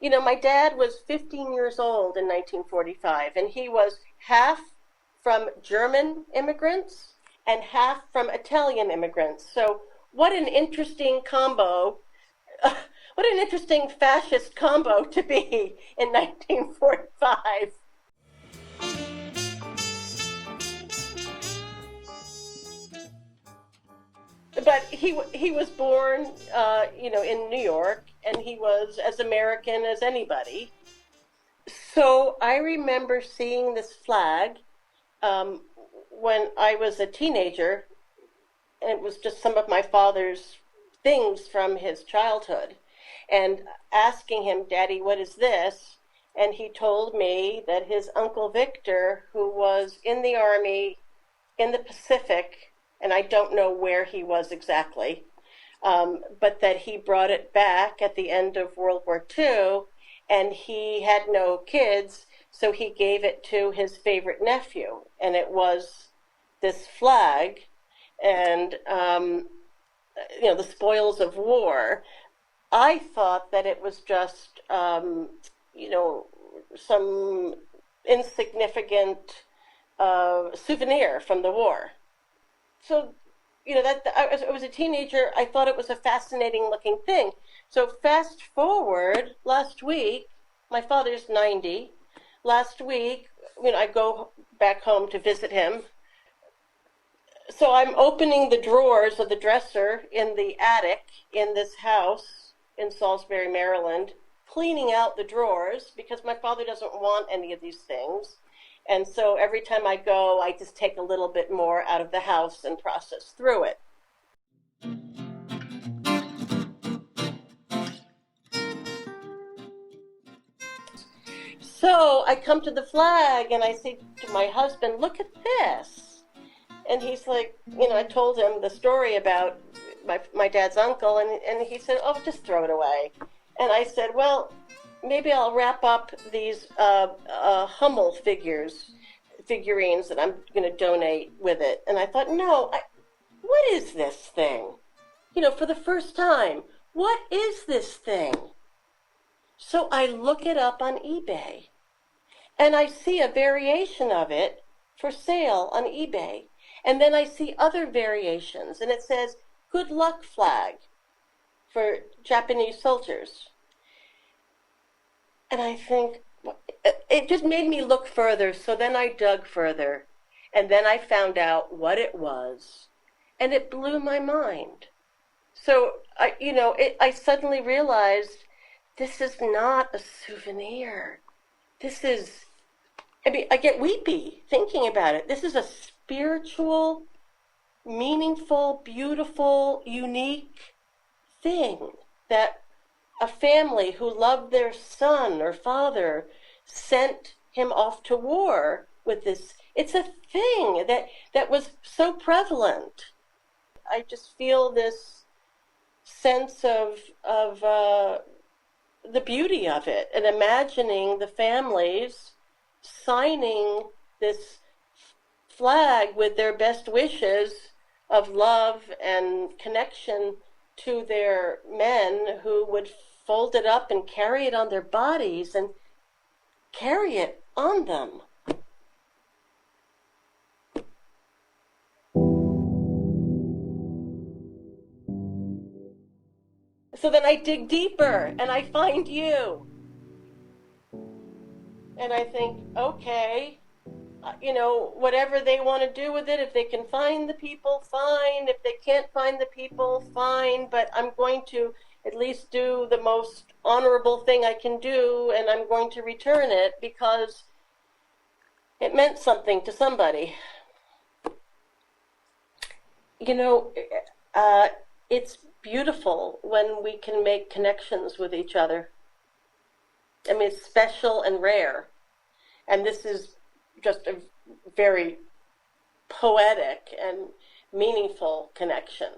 My dad was 15 years old in 1945, and he was half from German immigrants and half from Italian immigrants. So what an interesting combo, what an interesting fascist combo to be in 1945. But he was born, in New York, and he was as American as anybody. So I remember seeing this flag um, when I was a teenager, and it was just some of my father's things from his childhood, and asking him, "Daddy, what is this?" And he told me that his Uncle Victor, who was in the Army in the Pacific, and I don't know where he was exactly, but that he brought it back at the end of World War II, and he had no kids, so he gave it to his favorite nephew, and it was this flag, and the spoils of war. I thought that it was just, some insignificant souvenir from the war. So, that I was a teenager. I thought it was a fascinating looking thing. So fast forward last week, my father's 90. Last week, I go back home to visit him. So I'm opening the drawers of the dresser in the attic in this house in Salisbury, Maryland, cleaning out the drawers because my father doesn't want any of these things. And so every time I go, I just take a little bit more out of the house and process through it. So I come to the flag and I say to my husband, "Look at this." And he's like, I told him the story about my dad's uncle, and he said, "Oh, just throw it away." And I said, "Well, maybe I'll wrap up these Hummel figurines that I'm going to donate with it." And I thought, no, what is this thing? For the first time, what is this thing? So I look it up on eBay, and I see a variation of it for sale on eBay. And then I see other variations, and it says, "Good luck flag for Japanese soldiers." And I think, it just made me look further. So then I dug further, and then I found out what it was, and it blew my mind. So I suddenly realized this is not a souvenir. I get weepy thinking about it. This is a spiritual, meaningful, beautiful, unique thing that a family who loved their son or father sent him off to war with this. It's a thing that was so prevalent. I just feel this sense of the beauty of it, and imagining the families signing this flag with their best wishes of love and connection to their men, who would fold it up and carry it on their bodies and carry it on them. So then I dig deeper and I find you. And I think, okay, whatever they want to do with it, if they can find the people, fine. If they can't find the people, fine. But I'm going to at least do the most honorable thing I can do, and I'm going to return it because it meant something to somebody. It's beautiful when we can make connections with each other. I mean, it's special and rare. And this is just a very poetic and meaningful connection.